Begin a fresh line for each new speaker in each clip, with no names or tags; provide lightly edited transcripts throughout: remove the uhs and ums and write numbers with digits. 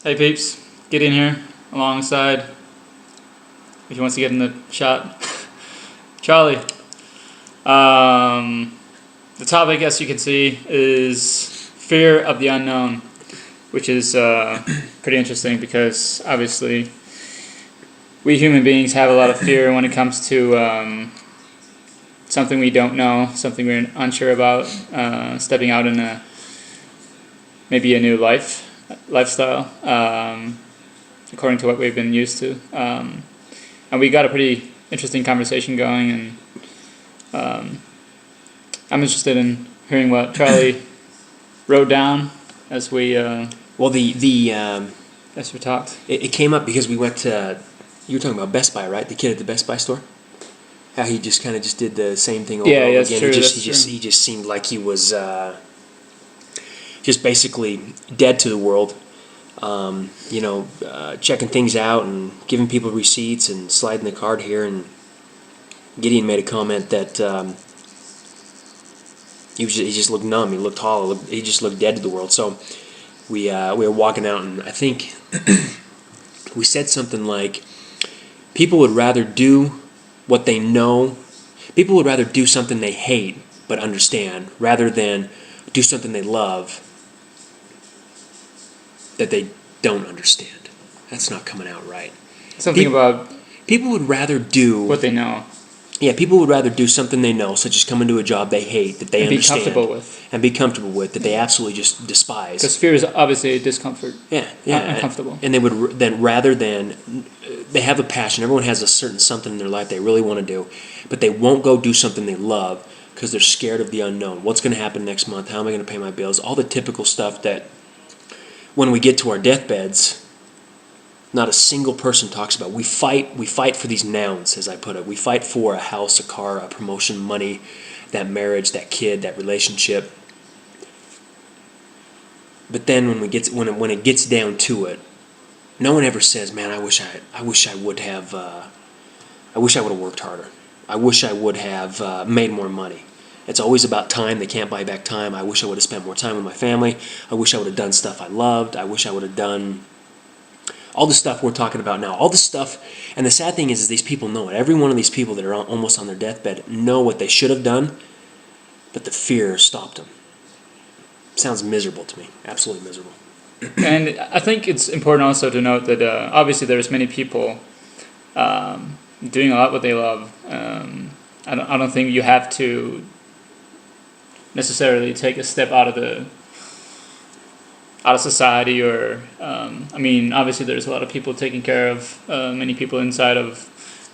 Hey peeps, Gideon here, alongside, if he wants to get in the shot, Charley. The topic, as you can see, is fear of the unknown, which is pretty interesting because obviously we human beings have a lot of fear when it comes to something we don't know, something we're unsure about, stepping out in maybe a new lifestyle, according to what we've been used to. And we got a pretty interesting conversation going, and I'm interested in hearing what Charley wrote down as we as we talked.
It came up because we went to, you were talking about Best Buy, right? The kid at the Best Buy store? How he just kind of just did the same thing over and over again.
True,
he just seemed like he was just basically dead to the world. Checking things out and giving people receipts and sliding the card here. And Gideon made a comment that he just looked numb. He looked hollow. He just looked dead to the world. So we were walking out, and I think we said something like, people would rather do what they know. People would rather do something they hate but understand rather than do something they love that they don't understand. That's not coming out right.
Something about
people would rather do
what they know.
Yeah, people would rather do something they know, such as come into a job they hate, that they understand. And be comfortable with, that they absolutely just despise.
Because fear is obviously a discomfort.
Yeah.
Uncomfortable.
And they would then, rather than, they have a passion. Everyone has a certain something in their life they really want to do, but they won't go do something they love because they're scared of the unknown. What's going to happen next month? How am I going to pay my bills? All the typical stuff that when we get to our deathbeds, not a single person talks about. We fight for these nouns, as I put it. We fight for a house, a car, a promotion, money, that marriage, that kid, that relationship. But then when it gets down to it, no one ever says, "Man, I wish I would have worked harder. I wish I would have made more money." It's always about time. They can't buy back time. I wish I would have spent more time with my family. I wish I would have done stuff I loved. I wish I would have done all the stuff we're talking about now. All the stuff. And the sad thing is these people know it. Every one of these people that are almost on their deathbed know what they should have done, but the fear stopped them. Sounds miserable to me. Absolutely miserable.
And I think it's important also to note that obviously there's many people doing a lot what they love. I don't think you have to necessarily take a step out of society, or obviously there's a lot of people taking care of many people inside of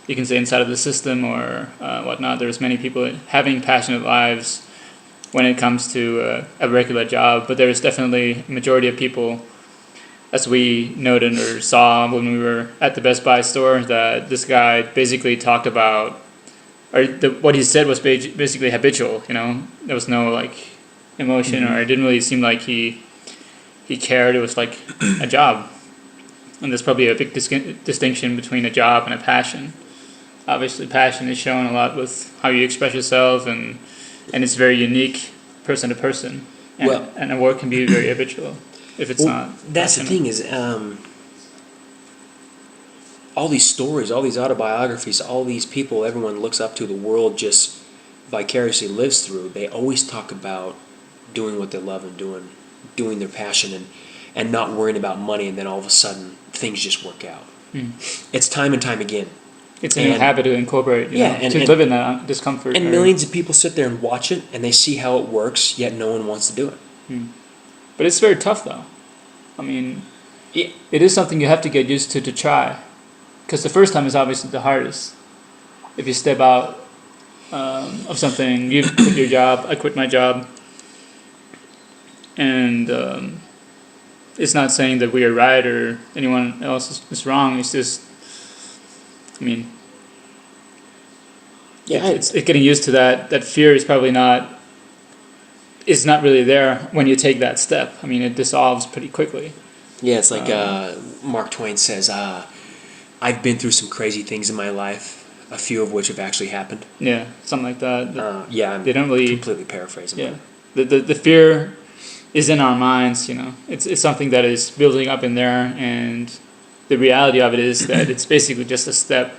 the system or whatnot. There's many people having passionate lives when it comes to a regular job, but there's definitely a majority of people, as we noted or saw when we were at the Best Buy store, that this guy basically talked about, what he said was basically habitual. There was no emotion, or it didn't really seem like he cared. It was like a job, and there's probably a big distinction between a job and a passion. Obviously, passion is shown a lot with how you express yourself, and it's very unique person to person. And a work can be very habitual if it's not.
That's passionate. The thing is, all these stories, all these autobiographies, all these people everyone looks up to, the world just vicariously lives through. They always talk about doing what they love and doing their passion and not worrying about money, and then all of a sudden things just work out. It's time and time again.
It's a habit to incorporate, to live in that discomfort.
And millions of people sit there and watch it, and they see how it works, yet no one wants to do it.
But it's very tough, though. It is something you have to get used to try, because the first time is obviously the hardest. If you step out of something, you quit your job, I quit my job. And it's not saying that we are right or anyone else is wrong. It's just, it's getting used to that. That fear is probably not really there when you take that step. It dissolves pretty quickly.
Yeah, it's like Mark Twain says, I've been through some crazy things in my life, a few of which have actually happened.
Yeah, something like that.
I'm
they don't really
completely paraphrasing.
Yeah, the fear is in our minds. It's something that is building up in there, and the reality of it is that it's basically just a step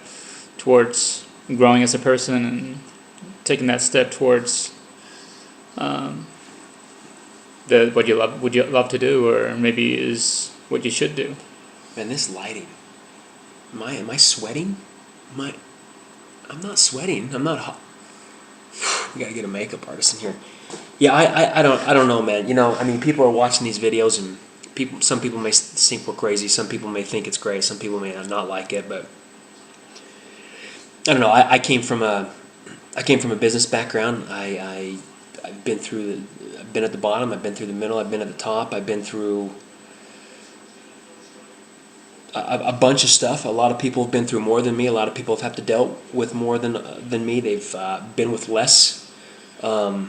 towards growing as a person and taking that step towards what you love to do, or maybe is what you should do.
Man, this lighting. Am I sweating? I'm not sweating. I'm not hot. We gotta get a makeup artist in here. Yeah, I don't know, man. I mean, people are watching these videos, and some people may think we're crazy. Some people may think it's great. Some people may not like it, but I don't know. I came from a business background. I've been I've been at the bottom. I've been through the middle. I've been at the top. I've been through a bunch of stuff. A lot of people have been through more than me. A lot of people have had to dealt with more than me. They've been with less. I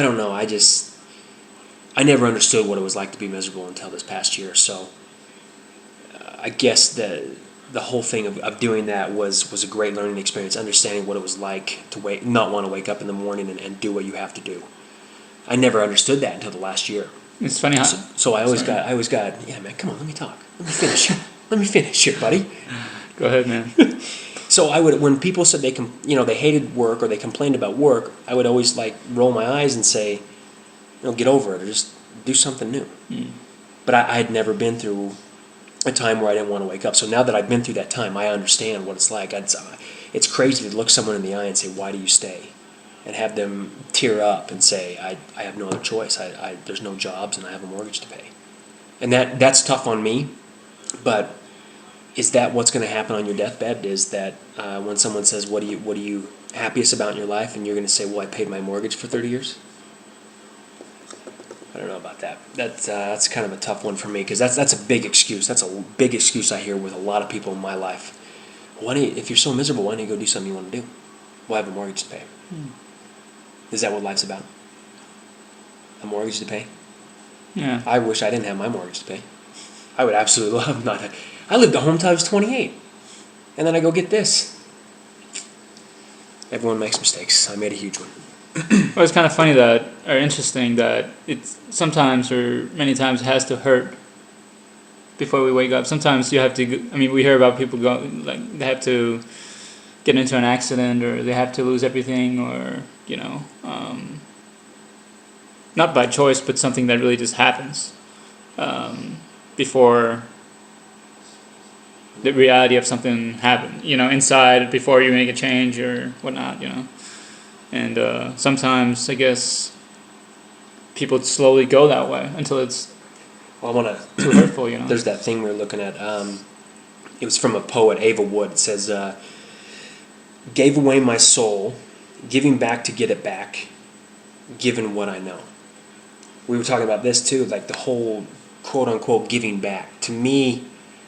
don't know. I never understood what it was like to be miserable until this past year. So I guess the whole thing of doing that was a great learning experience. Understanding what it was like to not want to wake up in the morning and do what you have to do. I never understood that until the last year.
It's funny how.
So I always got. Yeah, man, come on, let me talk. Let me finish here, buddy.
Go ahead, man.
So when people said they hated work or they complained about work, I would always roll my eyes and say, get over it or just do something new. But I had never been through a time where I didn't want to wake up. So now that I've been through that time, I understand what it's like. It's crazy to look someone in the eye and say, why do you stay? And have them tear up and say, I have no other choice. There's no jobs and I have a mortgage to pay. And that's tough on me, but is that what's going to happen on your deathbed? Is that when someone says, what are you happiest about in your life? And you're going to say, well, I paid my mortgage for 30 years? I don't know about that. That's kind of a tough one for me because that's a big excuse. That's a big excuse I hear with a lot of people in my life. If you're so miserable, why don't you go do something you want to do? Well, I have a mortgage to pay. Is that what life's about? A mortgage to pay?
Yeah.
I wish I didn't have my mortgage to pay. I would absolutely love not. I lived at home until I was 28, and then I go get this. Everyone makes mistakes. I made a huge one.
Well, it's kind of funny or interesting that it's sometimes or many times has to hurt before we wake up. Sometimes you have to. I mean, we hear about people they have to get into an accident or they have to lose everything or not by choice but something that really just happens before the reality of something happen inside before you make a change or whatnot and sometimes I guess people slowly go that way until it's too hurtful.
There's that thing we were looking at. It was from a poet, Ava Wood. It says, gave away my soul, giving back to get it back, given what I know. We were talking about this too, like the whole quote-unquote giving back. To me,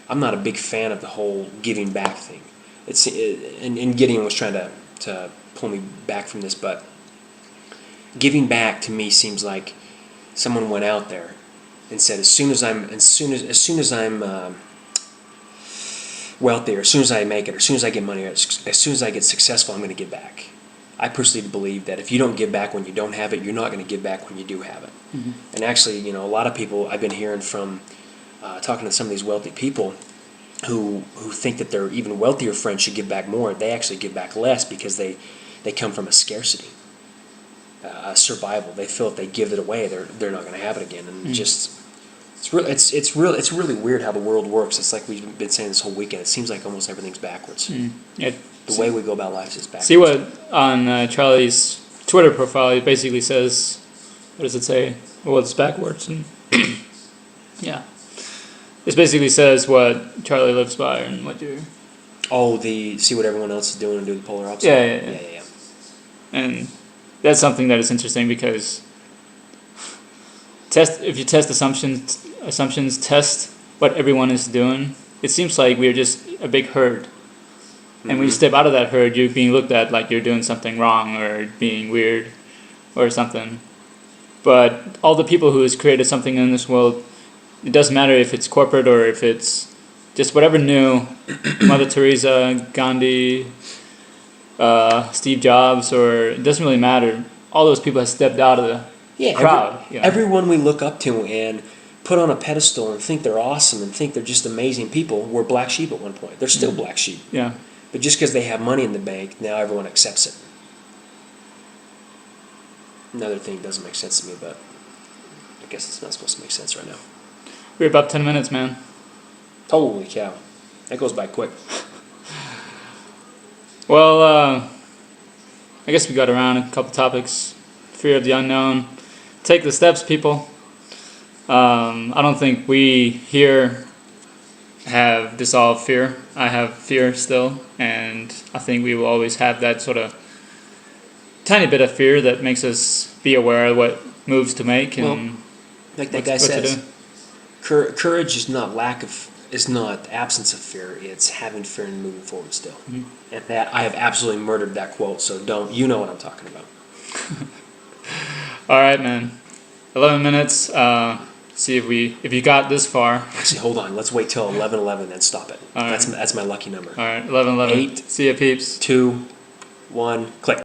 I'm not a big fan of the whole giving back thing. And Gideon was trying to pull me back from this, but giving back to me seems like someone went out there and said, as soon as I'm wealthy, or as soon as I make it, or as soon as I get money, or as soon as I get successful, I'm going to give back. I personally believe that if you don't give back when you don't have it, you're not going to give back when you do have it.
Mm-hmm.
And actually, a lot of people I've been hearing from, talking to some of these wealthy people who think that their even wealthier friends should give back more. They actually give back less because they come from a scarcity, a survival. They feel if they give it away, they're not going to have it again. And it's really weird how the world works. It's like we've been saying this whole weekend. It seems like almost everything's backwards.
Yeah.
The way we go about life is backwards.
See what on Charlie's Twitter profile it basically says. What does it say? Well, it's backwards. And yeah. It basically says what Charlie lives by and what you're...
Oh, see what everyone else is doing and do the polar opposite?
Yeah. And that's something that is interesting because if you test assumptions, test what everyone is doing, it seems like we're just a big herd. And when you step out of that herd, you're being looked at like you're doing something wrong or being weird or something. But all the people who has created something in this world, it doesn't matter if it's corporate or if it's just whatever new, Mother Teresa, Gandhi, Steve Jobs, or it doesn't really matter. All those people have stepped out of the crowd.
Everyone we look up to and put on a pedestal and think they're awesome and think they're just amazing people were black sheep at one point. They're still black sheep.
Yeah.
But just because they have money in the bank, now everyone accepts it. Another thing doesn't make sense to me, but I guess it's not supposed to make sense right now.
We're about 10 minutes, man.
Holy cow. That goes by quick.
Well, I guess we got around a couple topics. Fear of the unknown. Take the steps, people. I don't think we here have dissolved fear. I have fear still, and I think we will always have that sort of tiny bit of fear that makes us be aware of what moves to make and
like that guy says, courage is not absence of fear. It's having fear and moving forward still. Mm-hmm. And that I have absolutely murdered that quote. So you know what I'm talking about.
All right, man. 11 minutes. See if you got this far.
Actually, hold on. Let's wait till 11:11, then stop it. All right. That's my lucky number.
All right, 11:11.
8.
See ya, peeps.
2, 1, click.